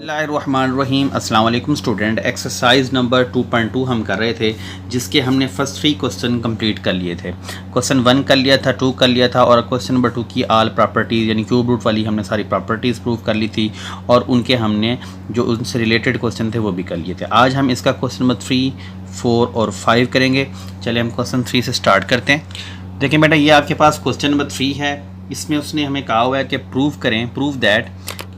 बिस्मिल्लाहिर्रहमानिर्रहीम। अस्सलाम वालेकुम स्टूडेंट। एक्सरसाइज नंबर 2.2 हम कर रहे थे, जिसके हमने फर्स्ट 3 क्वेश्चन कंप्लीट कर लिए थे। क्वेश्चन 1 कर लिया था, 2 कर लिया था, और क्वेश्चन नंबर 2 की आल प्रॉपर्टीज़ यानी क्यूब रूट वाली हमने सारी प्रॉपर्टीज़ प्रूव कर ली थी, और उनके हमने जो उनसे रिलेटेड क्वेश्चन थे वो भी कर लिए थे। आज हम इसका क्वेश्चन नंबर 3, 4 और 5 करेंगे। चलिए हम क्वेश्चन 3 से स्टार्ट करते हैं। देखिए बेटा, ये आपके पास क्वेश्चन नंबर 3 है। इसमें उसने हमें कहा हुआ है कि prove that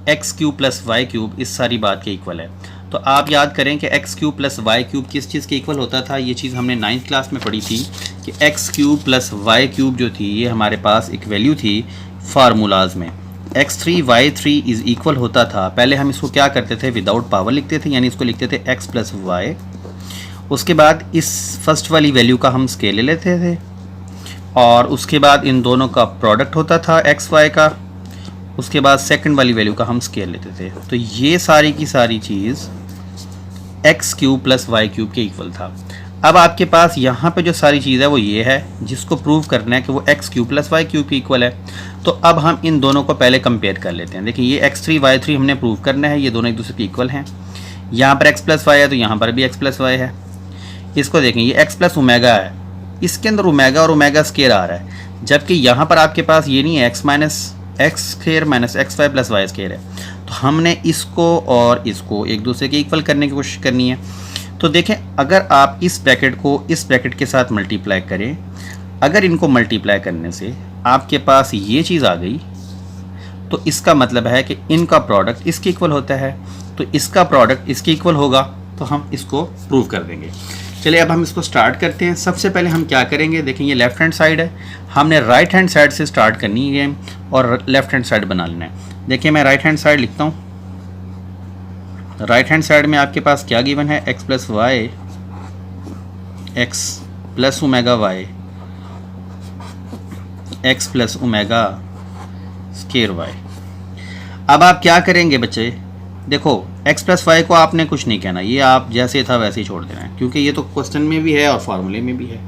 x cube plus y cube इस सारी बात के इक्वल है। तो आप याद करें कि x cube plus y cube किस चीज़ के इक्वल होता था। ये चीज़ हमने 9th क्लास में पढ़ी थी कि x cube plus y cube जो थी, ये हमारे पास एक वैल्यू थी फार्मूलाज में। x3 y3 इज़ इक्वल होता था। पहले हम इसको क्या करते थे, विदाउट पावर लिखते थे, यानी इसको लिखते थे x प्लस वाई। उसके बाद इस फर्स्ट वाली वैल्यू का हम स्केल ले लेते थे, और उसके बाद इन दोनों का प्रोडक्ट होता था एक्स वाई का। उसके बाद सेकंड वाली वैल्यू का हम स्केल लेते थे। तो ये सारी की सारी चीज़ x cube plus y cube के इक्वल था। अब आपके पास यहाँ पे जो सारी चीज़ है वो ये है, जिसको प्रूव करना है कि वो x cube plus y cube के इक्वल है। तो अब हम इन दोनों को पहले कंपेयर कर लेते हैं। देखिए, ये x3 y3 हमने प्रूव करना है, ये दोनों एक दूसरे के इक्वल हैं। यहाँ पर x प्लस वाई है तो यहाँ पर भी x प्लस वाई है। इसको देखें, ये x प्लस ओमेगा है, इसके अंदर ओमेगा और ओमेगा स्केयर आ रहा है, जबकि यहाँ पर आपके पास ये नहीं है, x minus x square minus x y plus y square है। तो हमने इसको और इसको एक दूसरे के इक्वल करने की कोशिश करनी है। तो देखें, अगर आप इस ब्रैकेट को इस ब्रैकेट के साथ मल्टीप्लाई करें, अगर इनको मल्टीप्लाई करने से आपके पास ये चीज़ आ गई, तो इसका मतलब है कि इनका प्रोडक्ट इसके इक्वल होता है। तो इसका प्रोडक्ट इसके इक्वल होगा, तो हम इसको प्रूव कर देंगे। चलिए अब हम इसको स्टार्ट करते हैं। सबसे पहले हम क्या करेंगे, देखें ये लेफ़्ट हैंड साइड है, हमने राइट हैंड साइड से स्टार्ट करनी है और लेफ़्ट हैंड साइड बना लेना है। देखिए, मैं राइट हैंड साइड लिखता हूँ। राइट हैंड साइड में आपके पास क्या गिवन है, x plus y, x plus omega y, x plus omega square y. अब आप क्या करेंगे बच्चे, देखो x प्लस वाई को आपने कुछ नहीं कहना, ये आप जैसे था वैसे ही छोड़ देना है, क्योंकि ये तो क्वेश्चन में भी है और फार्मूले में भी है।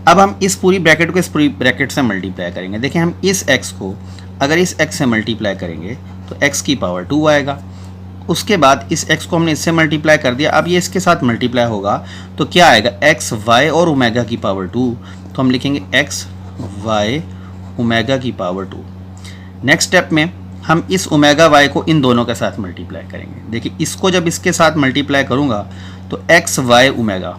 अब हम इस पूरी ब्रैकेट को इस पूरी ब्रैकेट से मल्टीप्लाई करेंगे। देखिए, हम इस x को अगर इस x से मल्टीप्लाई करेंगे तो x की पावर 2 आएगा। उसके बाद इस x को हमने इससे मल्टीप्लाई कर दिया, अब ये इसके साथ मल्टीप्लाई होगा तो क्या आएगा, x y और ओमेगा की पावर 2। तो हम लिखेंगे x y ओमेगा की पावर 2। नेक्स्ट स्टेप में हम इस ओमेगा वाई को इन दोनों के साथ मल्टीप्लाई करेंगे। देखिए, इसको जब इसके साथ मल्टीप्लाई करूँगा तो एक्स वाई ओमेगा,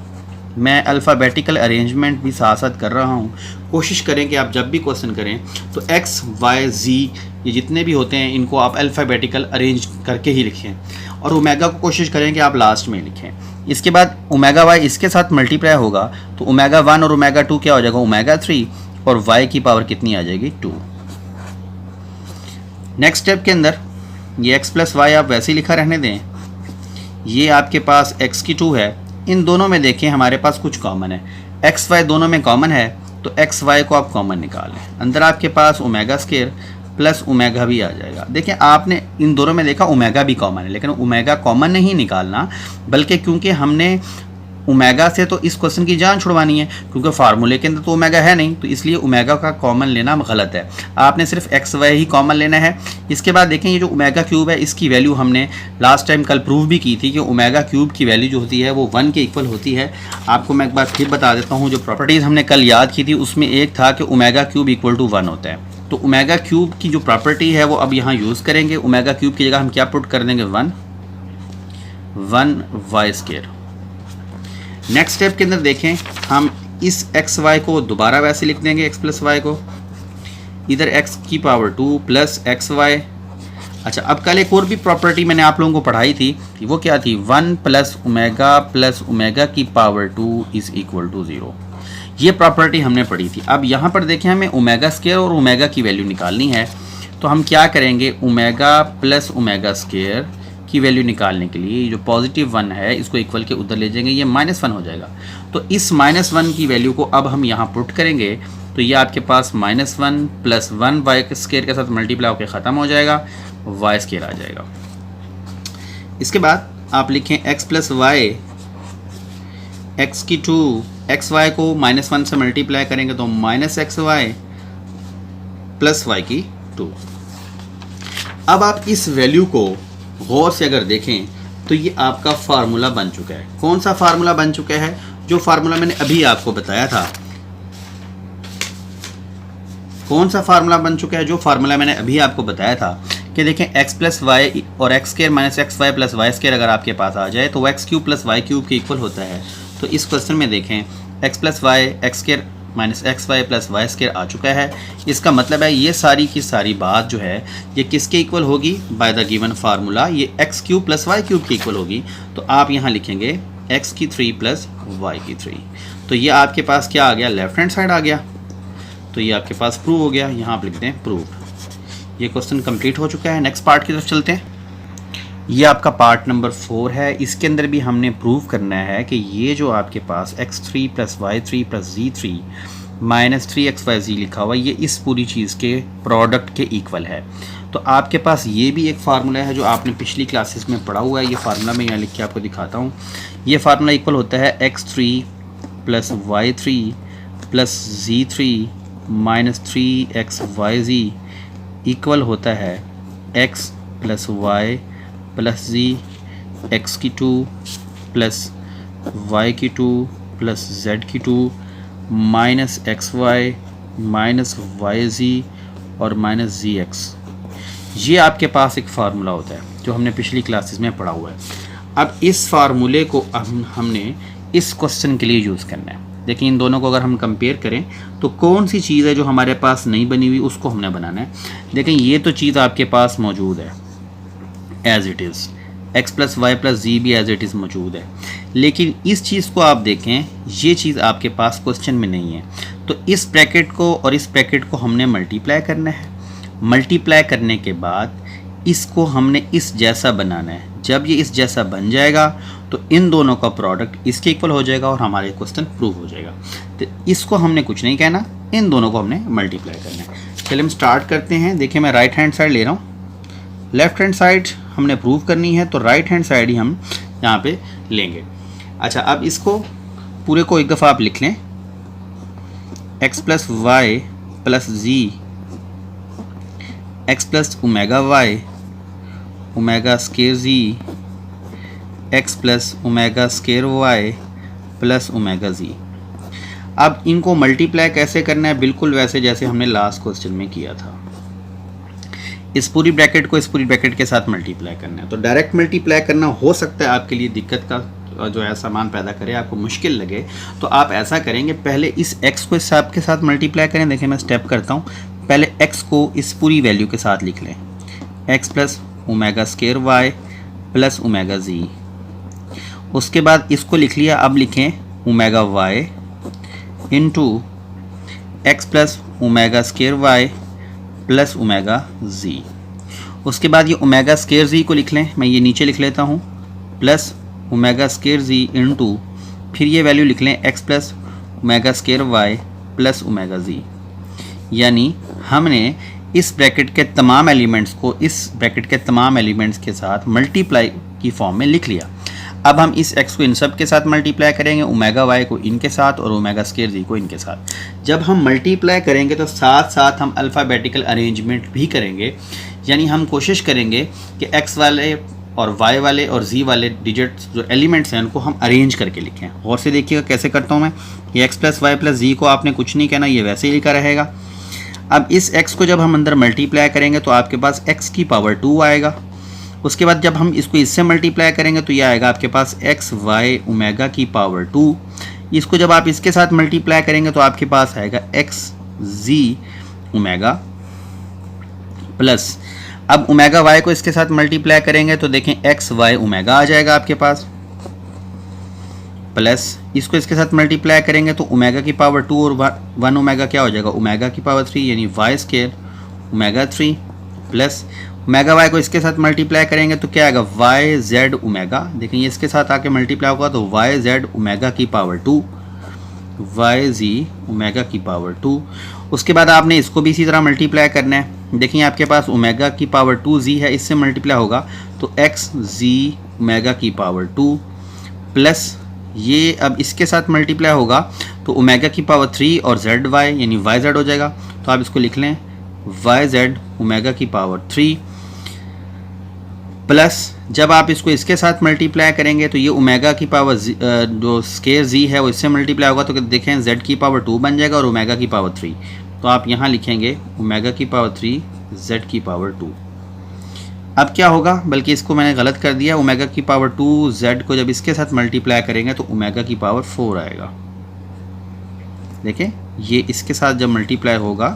मैं अल्फ़ाबेटिकल अरेंजमेंट भी साथ साथ कर रहा हूँ। कोशिश करें कि आप जब भी क्वेश्चन करें तो एक्स वाई जी ये जितने भी होते हैं इनको आप अल्फ़ाबेटिकल अरेंज करके ही लिखें, और ओमेगा को कोशिश करें कि आप लास्ट में लिखें। इसके बाद ओमेगा वाई इसके साथ मल्टीप्लाई होगा तो ओमेगा 1 और ओमेगा 2 क्या हो जाएगा, ओमेगा 3, और वाई की पावर कितनी आ जाएगी, 2। नेक्स्ट स्टेप के अंदर ये x प्लस वाई आप वैसे ही लिखा रहने दें। ये आपके पास x की 2 है। इन दोनों में देखें हमारे पास कुछ कॉमन है, x y दोनों में कॉमन है, तो x y को आप कॉमन निकालें। अंदर आपके पास ओमेगा स्क्वायर प्लस ओमेगा भी आ जाएगा। देखिए, आपने इन दोनों में देखा ओमेगा भी कॉमन है, लेकिन ओमेगा कॉमन नहीं निकालना, बल्कि क्योंकि हमने ओमेगा से तो इस क्वेश्चन की जान छुड़वानी है, क्योंकि फार्मूले के अंदर तो ओमेगा है नहीं, तो इसलिए ओमेगा का कॉमन लेना गलत है। आपने सिर्फ एक्स वाई ही कॉमन लेना है। इसके बाद देखें, ये जो ओमेगा क्यूब है इसकी वैल्यू हमने लास्ट टाइम कल प्रूव भी की थी कि ओमेगा क्यूब की वैल्यू जो होती है वो 1 के इक्वल होती है। आपको मैं एक बार फिर बता देता हूँ, जो प्रॉपर्टीज़ हमने कल याद की थी उसमें एक था कि ओमेगा क्यूब इक्वल टू 1 होता है। तो ओमेगा क्यूब की जो प्रॉपर्टी है वो अब यहाँ यूज़ करेंगे। ओमेगा क्यूब की जगह हम क्या पुट कर देंगे, 1 वाई स्क्वायर। नेक्स्ट स्टेप के अंदर देखें, हम इस एक्स वाई को दोबारा वैसे लिख देंगे, एक्स प्लस वाई को, इधर एक्स की पावर 2 प्लस एक्स वाई। अच्छा, अब कल एक और भी प्रॉपर्टी मैंने आप लोगों को पढ़ाई थी, वो क्या थी, 1 प्लस ओमेगा की पावर 2 इज़ इक्वल टू 0। ये प्रॉपर्टी हमने पढ़ी थी। अब यहाँ पर देखें, हमें ओमेगा स्क्वायर और ओमेगा की वैल्यू निकालनी है। तो हम क्या करेंगे, ओमेगा प्लस ओमेगा स्क्वायर की वैल्यू निकालने के लिए जो पॉजिटिव 1 है इसको इक्वल के उधर ले जाएंगे, ये -1 हो जाएगा। तो इस -1 की वैल्यू को अब हम यहाँ पुट करेंगे, तो ये आपके पास -1 प्लस 1 वाई स्क्वायर के साथ मल्टीप्लाई होकर ख़त्म हो जाएगा, वाई स्क्वायर आ जाएगा। इसके बाद आप लिखें x प्लस वाई, एक्स की 2, एक्स वाई को -1 से मल्टीप्लाई करेंगे तो -x वाई प्लस वाई की 2। अब आप इस वैल्यू को गौर से अगर देखें तो ये आपका फार्मूला बन चुका है। कौन सा फार्मूला बन चुका है? जो फार्मूला मैंने अभी आपको बताया था। कौन सा फार्मूला बन चुका है? जो फार्मूला मैंने अभी आपको बताया था कि देखें x प्लस वाई और x square minus x y plus y square अगर आपके पास आ जाए तो x cube plus y cube के इक्वल होता है। तो इस क्वेश्चन में देखें x plus y x square minus x y plus y square आ चुका है। इसका मतलब है ये सारी की सारी बात जो है ये किसके इक्वल होगी? बाय द गिवन फार्मूला ये x cube plus y cube के इक्वल होगी। तो आप यहाँ लिखेंगे x की 3 प्लस वाई की 3। तो ये आपके पास क्या आ गया? लेफ्ट हैंड साइड आ गया। तो ये आपके पास प्रूव हो गया। यहाँ आप लिखते हैं प्रूव। ये क्वेश्चन कंप्लीट हो चुका है। नेक्स्ट पार्ट की तरफ चलते हैं। ये आपका पार्ट नंबर 4 है। इसके अंदर भी हमने प्रूव करना है कि ये जो आपके पास x3 plus y3 plus z3 minus 3xyz लिखा हुआ ये इस पूरी चीज़ के प्रोडक्ट के इक्वल है। तो आपके पास ये भी एक फार्मूला है जो आपने पिछली क्लासेस में पढ़ा हुआ है। ये फार्मूला मैं यहाँ लिख के आपको दिखाता हूँ। ये फार्मूला इक्वल होता है x3 plus y3 plus z3 minus 3xyz equal होता है x plus y plus z x की 2 प्लस y की 2 प्लस z की 2 minus x y minus y z और माइनस जी एक्स। ये आपके पास एक फार्मूला होता है जो हमने पिछली क्लासेस में पढ़ा हुआ है। अब इस फार्मूले को हमने इस क्वेश्चन के लिए यूज़ करना है। देखिए इन दोनों को अगर हम कंपेयर करें तो कौन सी चीज़ है जो हमारे पास नहीं बनी हुई उसको हमने बनाना है। देखें ये तो चीज़ आपके पास मौजूद है as it is, x plus y plus z भी एज इट इज़ मौजूद है। लेकिन इस चीज़ को आप देखें ये चीज़ आपके पास क्वेश्चन में नहीं है। तो इस ब्रैकेट को और इस ब्रैकेट को हमने मल्टीप्लाई करना है। मल्टीप्लाई करने के बाद इसको हमने इस जैसा बनाना है। जब ये इस जैसा बन जाएगा तो इन दोनों का प्रोडक्ट इसके इक्वल हो जाएगा और हमारे क्वेश्चन प्रूव हो जाएगा। तो इसको हमने कुछ नहीं कहना, इन दोनों को हमने मल्टीप्लाई करना है। चलिए हम स्टार्ट करते हैं। देखिए मैं राइट हैंड साइड ले रहा हूँ, लेफ्ट हैंड साइड हमने प्रूव करनी है तो राइट हैंड साइड ही हम यहाँ पे लेंगे। अच्छा अब इसको पूरे को एक दफ़ा आप लिख लें। x plus y plus z x plus omega y omega square z x plus omega square y plus omega z. अब इनको मल्टीप्लाई कैसे करना है? बिल्कुल वैसे जैसे हमने लास्ट क्वेश्चन में किया था। इस पूरी ब्रैकेट को इस पूरी ब्रैकेट के साथ मल्टीप्लाई करना है। तो डायरेक्ट मल्टीप्लाई करना हो सकता है आपके लिए दिक्कत का जो है सामान पैदा करे, आपको मुश्किल लगे। तो आप ऐसा करेंगे पहले इस x को इस के साथ मल्टीप्लाई करें। देखिए मैं स्टेप करता हूँ। पहले x को इस पूरी वैल्यू के साथ लिख लें, x plus omega square y plus omega z. उसके बाद इसको लिख लिया। अब लिखें omega y into x plus omega square y plus omega z. उसके बाद ये ओमेगा स्केयर जी को लिख लें। मैं ये नीचे लिख लेता हूँ, plus omega square z into फिर ये वैल्यू लिख लें x plus omega square y plus omega z. यानी हमने इस ब्रैकेट के तमाम एलिमेंट्स को इस ब्रैकेट के तमाम एलिमेंट्स के साथ मल्टीप्लाई की फॉर्म में लिख लिया। अब हम इस x को इन सब के साथ मल्टीप्लाई करेंगे, ओमेगा y को इनके साथ और ओमेगा स्केयर जी को इनके साथ। जब हम मल्टीप्लाई करेंगे तो साथ साथ हम अल्फ़ाबेटिकल अरेंजमेंट भी करेंगे। यानी हम कोशिश करेंगे कि x वाले और y वाले और z वाले डिजिट्स जो एलिमेंट्स हैं उनको हम अरेंज करके लिखें। और से देखिएगा कैसे करता हूँ मैं। ये x प्लस वाई प्लस जी को आपने कुछ नहीं कहना, ये वैसे ही लिखा रहेगा। अब इस x को जब हम अंदर मल्टीप्लाई करेंगे तो आपके पास x की पावर 2 आएगा। उसके बाद जब हम इसको इससे मल्टीप्लाई करेंगे तो ये आएगा आपके पास एक्स वाई ओमेगा की पावर 2। इसको जब आप इसके साथ मल्टीप्लाई करेंगे तो आपके पास आएगा एक्स जी ओमेगा प्लस। अब ओमेगा वाई को इसके साथ मल्टीप्लाई करेंगे तो देखें एक्स वाई ओमेगा आ जाएगा आपके पास, प्लस इसको इसके साथ मल्टीप्लाई करेंगे तो ओमेगा की पावर 2 और 1 ओमेगा क्या हो जाएगा? ओमेगा की पावर 3 यानी y square omega 3 plus omega y को इसके साथ मल्टीप्लाई करेंगे तो क्या आएगा? Y z omega. देखिए इसके साथ आके मल्टीप्लाई होगा तो वाई जेड ओमेगा की पावर 2 वाई जी ओमेगा की पावर 2। उसके बाद आपने इसको भी इसी तरह मल्टीप्लाई करना है। देखिए आपके पास ओमेगा की पावर 2 जी है, इससे मल्टीप्लाई होगा तो एक्स जी ओमेगा की पावर 2 प्लस ये अब इसके साथ मल्टीप्लाई होगा तो ओमेगा की पावर 3 और जेड वाई यानी वाई जेड हो जाएगा। तो आप इसको लिख लें वाई जेड ओमेगा की पावर 3 प्लस जब आप इसको इसके साथ मल्टीप्लाई करेंगे तो ये ओमेगा की पावर जो स्केयर जी है वो इससे मल्टीप्लाई होगा, तो देखें जेड की पावर 2 बन जाएगा और ओमेगा की पावर 3। तो आप यहाँ लिखेंगे ओमेगा की पावर 3 जेड की पावर 2। अब क्या होगा, बल्कि इसको मैंने गलत कर दिया, ओमेगा की पावर 2 जेड को जब इसके साथ मल्टीप्लाई करेंगे तो ओमेगा की पावर 4 आएगा। देखें ये इसके साथ जब मल्टीप्लाई होगा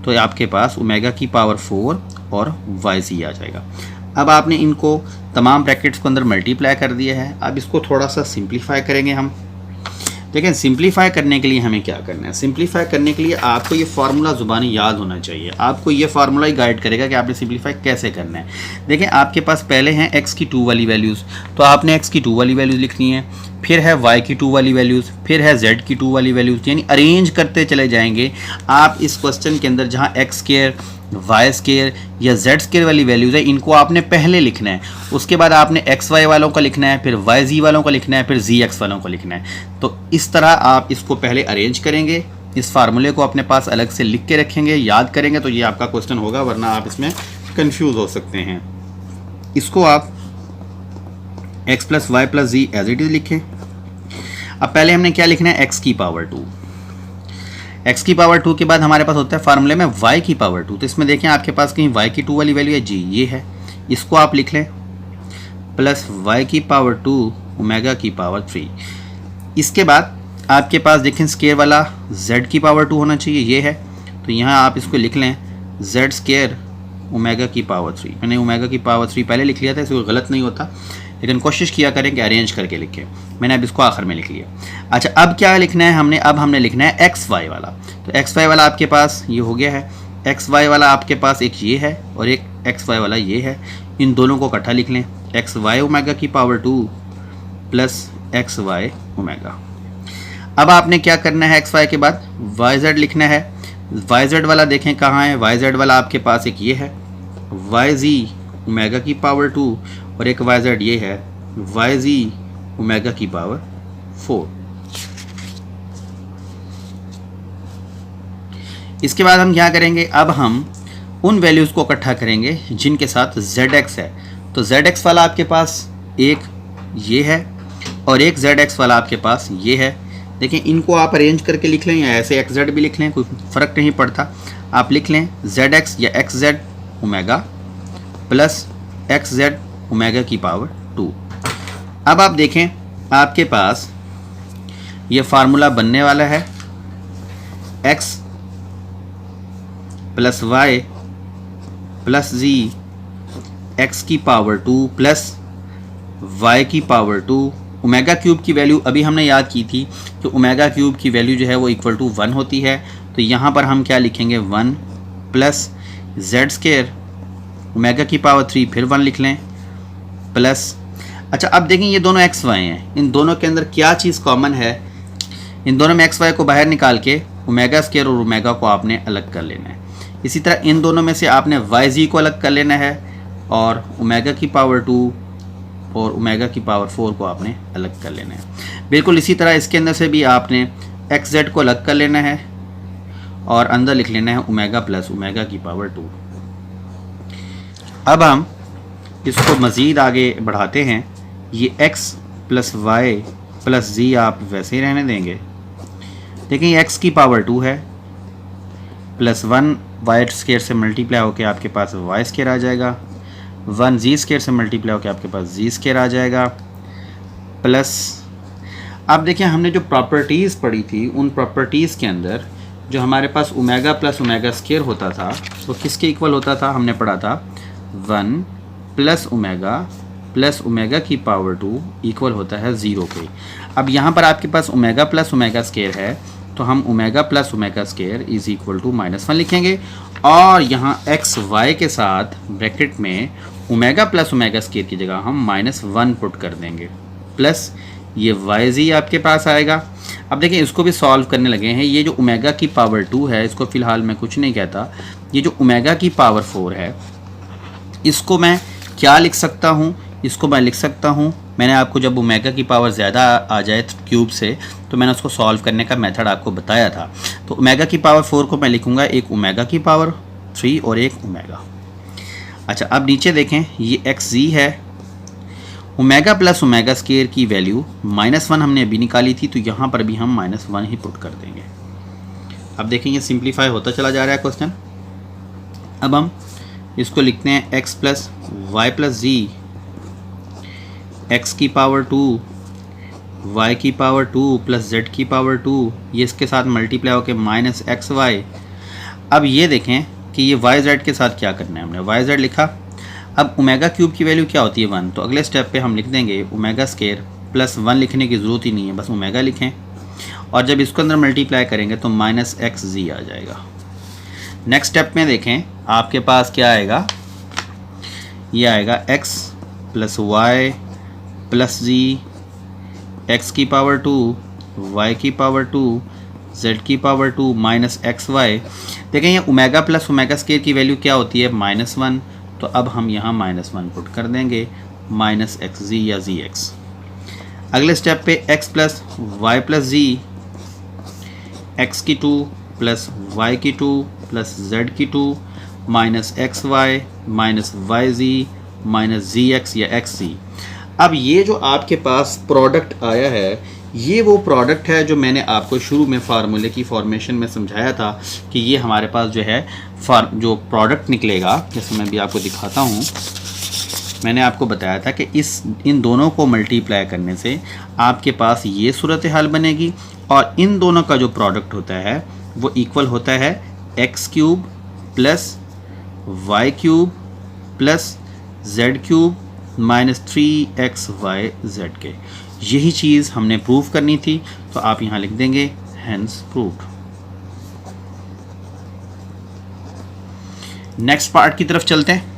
तो आपके पास ओमेगा की पावर 4 और वाई जी आ जाएगा। अब आपने इनको तमाम ब्रैकेट्स को अंदर मल्टीप्लाई कर दिया है। अब इसको थोड़ा सा सिंप्लीफाई करेंगे हम। देखें सिंप्लीफाई करने के लिए हमें क्या करना है, सिंप्लीफाई करने के लिए आपको ये फार्मूला ज़ुबानी याद होना चाहिए। आपको ये फार्मूला ही गाइड करेगा कि आपने सिंप्लीफाई कैसे करना है। देखें आपके पास पहले हैं x की 2 वाली वैल्यूज़, तो आपने x की 2 वाली वैल्यूज़ लिखनी है, फिर है y की 2 वाली वैल्यूज़, फिर है z की 2 वाली वैल्यूज़, यानी अरेंज करते चले जाएंगे आप इस क्वेश्चन के अंदर। जहाँ x स्क्वायर, वाई स्क्वायर या जेड स्क्वायर वाली वैल्यूज़ है इनको आपने पहले लिखना है, उसके बाद आपने एक्स वाई वालों का लिखना है, फिर वाई जी वालों का लिखना है, फिर जी एक्स वालों का लिखना है। तो इस तरह आप इसको पहले अरेंज करेंगे, इस फार्मूले को अपने पास अलग से लिख के रखेंगे, याद करेंगे तो ये आपका क्वेश्चन होगा, वरना आप इसमें कंफ्यूज हो सकते हैं। इसको आप x plus y plus z as it is लिखें। अब पहले हमने क्या लिखना है, एक्स की पावर 2। x की पावर 2 के बाद हमारे पास होता है फार्मूले में y की पावर 2। तो इसमें देखें आपके पास कहीं y की 2 वाली वैल्यू है जी, ये है, इसको आप लिख लें प्लस y की पावर 2 ओमेगा की पावर 3। इसके बाद आपके पास देखें स्क्वायर वाला z की पावर 2 होना चाहिए, ये है, तो यहाँ आप इसको लिख लें z स्क्वायर ओमेगा की पावर 3। मैंने ओमेगा की पावर 3 पहले लिख लिया था, इसको गलत नहीं होता, लेकिन कोशिश किया करें कि अरेंज करके लिखें। मैंने अब इसको आखिर में लिख लिया। अच्छा अब क्या लिखना है हमने, अब हमने लिखना है एक्स वाई वाला। तो एक्स वाई वाला आपके पास ये हो गया है, एक्स वाई वाला आपके पास एक ये है और एक एक्स वाई वाला ये है, इन दोनों को इकट्ठा लिख लें, एक्स वाई ओमेगा की power 2 plus x y omega. अब आपने क्या करना है, एक्स वाई के बाद वाई जेड लिखना है। वाई जेड वाला देखें कहाँ है, वाई जेड वाला आपके पास एक ये है वाई जी ओमेगा की पावर 2 और एक वाई जेड ये है वाई जी ओमेगा की पावर 4। इसके बाद हम क्या करेंगे, अब हम उन वैल्यूज़ को इकट्ठा करेंगे जिनके साथ ZX है। तो ZX वाला आपके पास एक ये है और एक ZX वाला आपके पास ये है। देखें इनको आप अरेंज करके लिख लें या ऐसे XZ भी लिख लें, कोई फ़र्क नहीं पड़ता। आप लिख लें ZX या XZ omega plus XZ omega की पावर 2। अब आप देखें आपके पास ये फार्मूला बनने वाला है x plus y plus z x की पावर 2 प्लस वाई की पावर 2। ओमेगा क्यूब की वैल्यू अभी हमने याद की थी कि ओमेगा क्यूब की वैल्यू जो है वो इक्वल टू 1 होती है। तो यहाँ पर हम क्या लिखेंगे 1 प्लस जेड स्क्वायर ओमेगा की पावर 3 फिर 1 लिख लें प्लस। अच्छा अब देखें ये दोनों एक्स वाई हैं, इन दोनों के अंदर क्या चीज़ कॉमन है, इन दोनों में एक्स वाई को बाहर निकाल के ओमेगा स्क्वायर और ओमेगा को आपने अलग कर लेना है। इसी तरह इन दोनों में से आपने वाई जी को अलग कर लेना है और ओमेगा की पावर 2 और ओमेगा की पावर 4 को आपने अलग कर लेना है। बिल्कुल इसी तरह इसके अंदर से भी आपने एक्स जेड को अलग कर लेना है और अंदर लिख लेना है ओमेगा प्लस ओमेगा की पावर 2। अब हम इसको मज़ीद आगे बढ़ाते हैं। ये x प्लस वाई प्लस जी आप वैसे ही रहने देंगे। देखिए ये x की पावर 2 है प्लस 1 वाई स्क्वायर से मल्टीप्लाई होकर आपके पास वाई स्क्वायर आ जाएगा, 1 जी स्क्वायर से मल्टीप्लाई होकर आपके पास जी स्क्वायर आ जाएगा प्लस। अब देखिए हमने जो प्रॉपर्टीज़ पढ़ी थी उन प्रॉपर्टीज़ के अंदर जो हमारे पास ओमेगा प्लस ओमेगा स्क्वायर होता था वो किसके इक्वल होता था, हमने पढ़ा था 1 प्लस ओमेगा की पावर 2 इक्वल होता है 0 के। अब यहाँ पर आपके पास ओमेगा प्लस ओमेगा स्क्वायर है तो हम omega plus omega square is equal to -1 लिखेंगे और यहाँ एक्स वाई के साथ ब्रैकेट में ओमेगा प्लस ओमेगा स्क्वायर की जगह हम -1 पुट कर देंगे प्लस ये वाई जी आपके पास आएगा। अब देखिए इसको भी सॉल्व करने लगे हैं। ये जो ओमेगा की पावर 2 है इसको फ़िलहाल मैं कुछ नहीं कहता, ये जो ओमेगा की पावर 4 है इसको मैं क्या लिख सकता हूँ, इसको मैं लिख सकता हूँ, मैंने आपको जब ओमेगा की पावर ज़्यादा आ जाए क्यूब से तो मैंने उसको सॉल्व करने का मेथड आपको बताया था। तो ओमेगा की पावर 4 को मैं लिखूँगा एक ओमेगा की पावर 3 और एक ओमेगा। अच्छा अब नीचे देखें, ये एक्स जी है, ओमेगा प्लस ओमेगा स्केयर की वैल्यू -1 हमने अभी निकाली थी, तो यहाँ पर भी हम -1 ही पुट कर देंगे। अब देखें ये सिंप्लीफाई होता चला जा रहा है क्वेश्चन। अब हम इसको लिखते हैं x plus y plus z, x की पावर 2 y की पावर 2 प्लस z की पावर 2, ये इसके साथ मल्टीप्लाई होकर माइनस एक्स वाई। अब ये देखें कि ये वाई जेड के साथ क्या करना है, हमने वाई जेड लिखा। अब ओमेगा क्यूब की वैल्यू क्या होती है 1, तो अगले स्टेप पे हम लिख देंगे ओमेगा स्केयर प्लस 1 लिखने की ज़रूरत ही नहीं है, बस ओमेगा लिखें और जब इसको अंदर मल्टीप्लाई करेंगे तो माइनस एक्स जी आ जाएगा। नेक्स्ट स्टेप में देखें आपके पास क्या आएगा, ये आएगा x प्लस वाई प्लस जी, x की पावर 2 y की पावर 2 z की पावर 2 माइनस एक्स वाई। देखें ये ओमेगा प्लस ओमेगा स्केयर की वैल्यू क्या होती है -1, तो अब हम यहाँ -1 पुट कर देंगे, माइनस एक्स जी या जी एक्स। अगले स्टेप पे x plus y plus z, x की 2 प्लस वाई की 2 प्लस z की 2 minus x y minus y z minus z x या एक्स जी। अब ये जो आपके पास प्रोडक्ट आया है, ये वो प्रोडक्ट है जो मैंने आपको शुरू में फार्मूले की फॉर्मेशन में समझाया था कि ये हमारे पास जो है जो प्रोडक्ट निकलेगा, जैसे मैं भी आपको दिखाता हूँ। मैंने आपको बताया था कि इन दोनों को मल्टीप्लाई करने से आपके पास ये सूरत हाल बनेगी और इन दोनों का जो प्रोडक्ट होता है वो इक्वल होता है x cube plus y cube plus z cube minus 3xyz के। यही चीज़ हमने प्रूव करनी थी, तो आप यहाँ लिख देंगे हेंस प्रूव्ड। नेक्स्ट पार्ट की तरफ चलते हैं।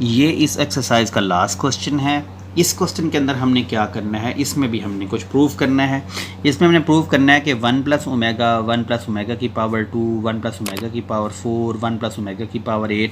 ये इस एक्सरसाइज का लास्ट क्वेश्चन है। इस क्वेश्चन के अंदर हमने क्या करना है, इसमें भी हमने कुछ प्रूव करना है। इसमें हमने प्रूव करना है कि 1 प्लस ओमेगा 1 प्लस ओमेगा की पावर 2 1 प्लस ओमेगा की पावर 4 1 प्लस ओमेगा की पावर 8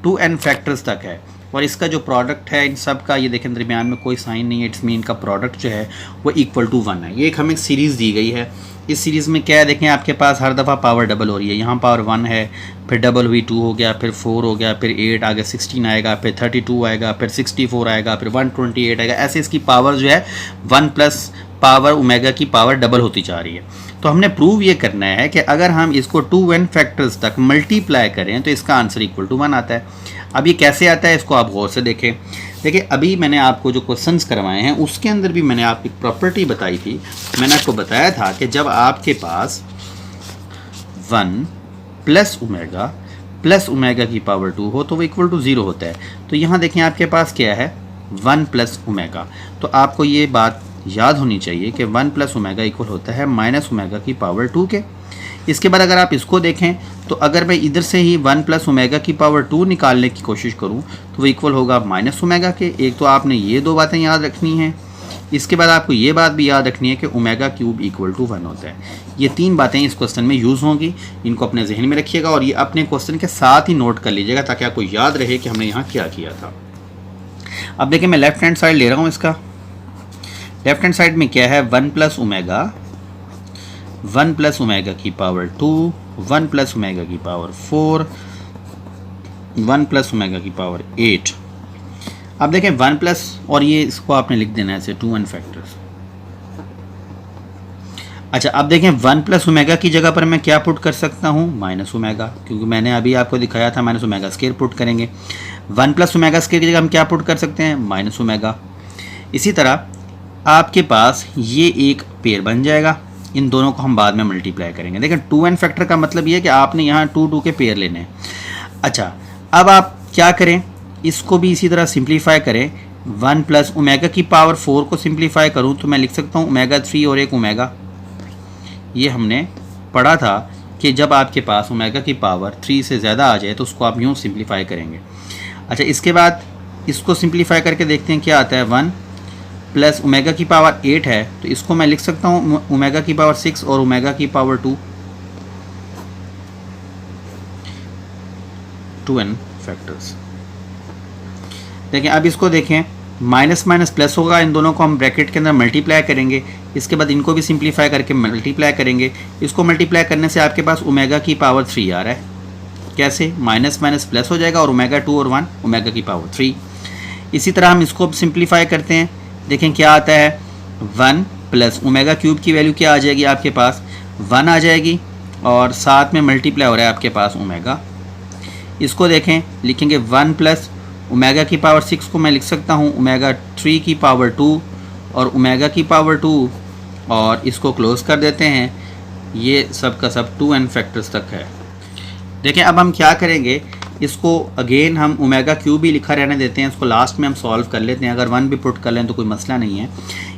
2n फैक्टर्स तक है और इसका जो प्रोडक्ट है इन सब का, ये देखें दरमियान में कोई साइन नहीं है, इट्स मीन का प्रोडक्ट जो है वो इक्वल टू 1 है। ये एक हमें सीरीज़ दी गई है। इस सीरीज़ में क्या है, देखें आपके पास हर दफ़ा पावर डबल हो रही है। यहाँ पावर 1 है, फिर डबल हुई 2 हो गया, फिर 4 हो गया, फिर 8 आगे 16 आएगा, फिर 32 आएगा, फिर 64 आएगा, फिर 128 आएगा। ऐसे इसकी पावर जो है 1 प्लस पावर ओमेगा की पावर डबल होती जा रही है। तो हमने प्रूव ये करना है कि अगर हम इसको 2n फैक्टर्स तक मल्टीप्लाई करें तो इसका आंसर इक्वल टू 1 आता है। अब ये कैसे आता है इसको आप गौर से देखें। देखिए अभी मैंने आपको जो क्वेश्चंस करवाए हैं उसके अंदर भी मैंने आपको एक प्रॉपर्टी बताई थी। मैंने आपको बताया था कि जब आपके पास 1 प्लस ओमेगा की पावर 2 हो तो वो इक्वल टू 0 होता है। तो यहाँ देखें आपके पास क्या है 1 प्लस ओमेगा, तो आपको ये बात याद होनी चाहिए कि 1 प्लस ओमेगा इक्वल होता है माइनस ओमेगा की पावर 2 के। इसके बाद अगर आप इसको देखें तो अगर मैं इधर से ही 1 प्लस ओमेगा की पावर 2 निकालने की कोशिश करूं तो वो इक्वल होगा माइनस ओमेगा के। एक तो आपने ये दो बातें याद रखनी हैं, इसके बाद आपको ये बात भी याद रखनी है कि ओमेगा क्यूब इक्वल टू 1 होता है। ये 3 बातें इस क्वेश्चन में यूज़ होंगी, इनको अपने जहन में रखिएगा और ये अपने क्वेश्चन के साथ ही नोट कर लीजिएगा ताकि आपको याद रहे कि हमने यहाँ क्या किया था। अब देखिए मैं लेफ्ट हैंड साइड ले रहा हूँ। इसका लेफ्ट हैंड साइड में क्या है 1 प्लस ओमेगा की पावर 2 1 प्लस ओमेगा की पावर 4 1 प्लस ओमेगा की पावर 8। अब देखें 1 प्लस और ये इसको आपने लिख देना है ऐसे 2n फैक्टर्स। अच्छा अब देखें 1 प्लस ओमेगा की जगह पर मैं क्या पुट कर सकता हूँ माइनस ओमेगा, क्योंकि मैंने अभी आपको दिखाया था माइनस ओमेगा स्केयर पुट करेंगे। 1 प्लस ओमेगा स्केयर की जगह हम क्या पुट कर सकते हैं माइनस ओमेगा। इसी तरह आपके पास ये एक पेयर बन जाएगा, इन दोनों को हम बाद में मल्टीप्लाई करेंगे। देखें 2n फैक्टर का मतलब ये है कि आपने यहाँ 2 के पेयर लेने हैं। अच्छा अब आप क्या करें, इसको भी इसी तरह सिंप्लीफाई करें। 1 प्लस ओमेगा की पावर 4 को सिंप्लीफाई करूँ तो मैं लिख सकता हूँ ओमेगा 3 और एक ओमेगा। ये हमने पढ़ा था कि जब आपके पास ओमेगा की पावर 3 से ज़्यादा आ जाए तो उसको आप यूँ सिंप्लीफाई करेंगे। अच्छा इसके बाद इसको सिंप्लीफाई करके देखते हैं क्या आता है। 1 प्लस ओमेगा की पावर 8 है तो इसको मैं लिख सकता हूँ ओमेगा की पावर 6 और ओमेगा की पावर 2n फैक्टर्स। देखें अब इसको देखें माइनस माइनस प्लस होगा, इन दोनों को हम ब्रैकेट के अंदर मल्टीप्लाई करेंगे। इसके बाद इनको भी सिंप्लीफाई करके मल्टीप्लाई करेंगे। इसको मल्टीप्लाई करने से आपके पास ओमेगा की पावर 3 आ रहा है। कैसे? माइनस माइनस प्लस हो जाएगा और ओमेगा 2 और 1 ओमेगा की पावर 3। इसी तरह हम इसको सिंप्लीफाई करते हैं, देखें क्या आता है, 1 प्लस ओमेगा क्यूब की वैल्यू क्या आ जाएगी आपके पास, 1 आ जाएगी और साथ में मल्टीप्लाई हो रहा है आपके पास ओमेगा। इसको देखें, लिखेंगे 1 प्लस ओमेगा की पावर 6 को मैं लिख सकता हूँ ओमेगा 3 की पावर 2 और ओमेगा की पावर 2 और इसको क्लोज कर देते हैं। ये सब का सब 2n फैक्टर्स तक है। देखें अब हम क्या करेंगे, इसको अगेन हम ओमेगा क्यूब ही लिखा रहने देते हैं, इसको लास्ट में हम सॉल्व कर लेते हैं। अगर 1 भी पुट कर लें तो कोई मसला नहीं है।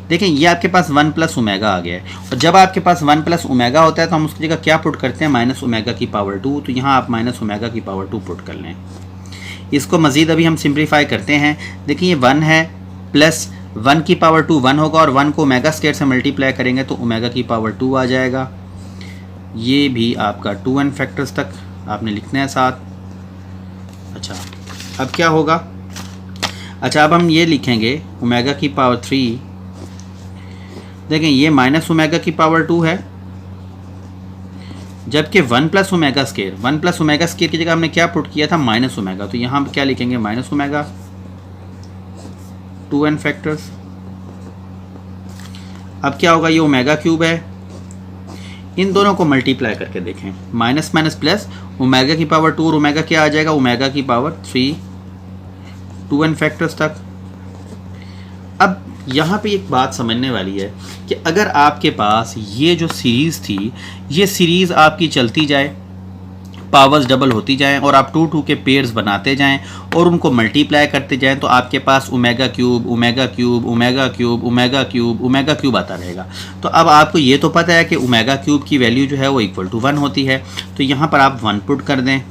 देखें ये आपके पास 1 प्लस ओमेगा आ गया है और जब आपके पास 1 प्लस ओमेगा होता है तो हम उसकी जगह क्या पुट करते हैं, माइनस ओमेगा की पावर 2। तो यहाँ आप माइनस ओमेगा की पावर 2 पुट कर लें। इसको मज़ीद अभी हम सिंप्लीफाई करते हैं। देखिए ये 1 है प्लस 1 की पावर 2 1 होगा और 1 को ओमेगा स्क्वायर से मल्टीप्लाई करेंगे तो ओमेगा की पावर 2 आ जाएगा। ये भी आपका 2n फैक्टर्स तक आपने लिखना है साथ। अच्छा अब क्या होगा, अच्छा अब हम ये लिखेंगे ओमेगा की पावर 3। देखें ये माइनस ओमेगा की पावर 2 है, जबकि 1 plus omega square, 1 plus omega square की जगह हमने क्या पुट किया था, माइनस ओमेगा। तो यहाँ क्या लिखेंगे, माइनस ओमेगा 2n फैक्टर्स। अब क्या होगा, ये ओमेगा क्यूब है, इन दोनों को मल्टीप्लाई करके देखें, माइनस माइनस प्लस ओमेगा की पावर 2 और ओमेगा क्या आ जाएगा, ओमेगा की पावर 3 2n फैक्टर्स तक। अब यहाँ पे एक बात समझने वाली है कि अगर आपके पास ये जो सीरीज़ थी, ये सीरीज़ आपकी चलती जाए, पावर्स डबल होती जाएं और आप 2 2 के पेयर्स बनाते जाएं और उनको मल्टीप्लाई करते जाएं तो आपके पास omega cube omega cube omega cube omega cube omega cube आता रहेगा। तो अब आपको ये तो पता है कि ओमेगा क्यूब की वैल्यू जो है वो इक्वल टू 1 होती है। तो यहाँ पर आप 1 पुट कर दें,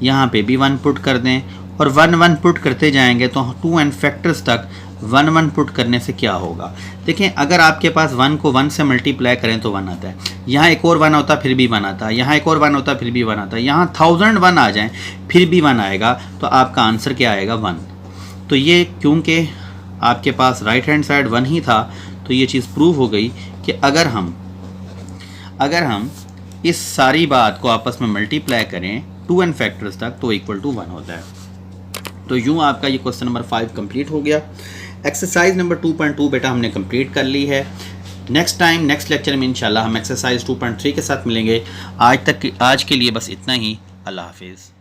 यहाँ पे भी 1 पुट कर दें और 1 1 पुट करते जाएंगे तो 2n फैक्टर्स तक 1 1 पुट करने से क्या होगा। देखें अगर आपके पास 1 को 1 से मल्टीप्लाई करें तो 1 आता है, यहाँ एक और 1 होता फिर भी 1 आता है, यहाँ एक और 1 होता फिर भी 1 आता है, यहाँ 1001 आ जाएं फिर भी 1 आएगा। तो आपका आंसर क्या आएगा, 1। तो ये क्योंकि आपके पास राइट हैंड साइड 1 ही था तो ये चीज़ प्रूव हो गई कि अगर हम इस सारी बात को आपस में मल्टीप्लाई करें 2n फैक्टर्स तक तो इक्वल टू 1 होता है। तो यूँ आपका ये क्वेश्चन नंबर 5 कंप्लीट हो गया। एक्सरसाइज नंबर 2.2 बेटा हमने कंप्लीट कर ली है। नेक्स्ट लेक्चर में इंशाल्लाह हम एक्सरसाइज 2.3 के साथ मिलेंगे। आज के लिए बस इतना ही। अल्लाह हाफिज़।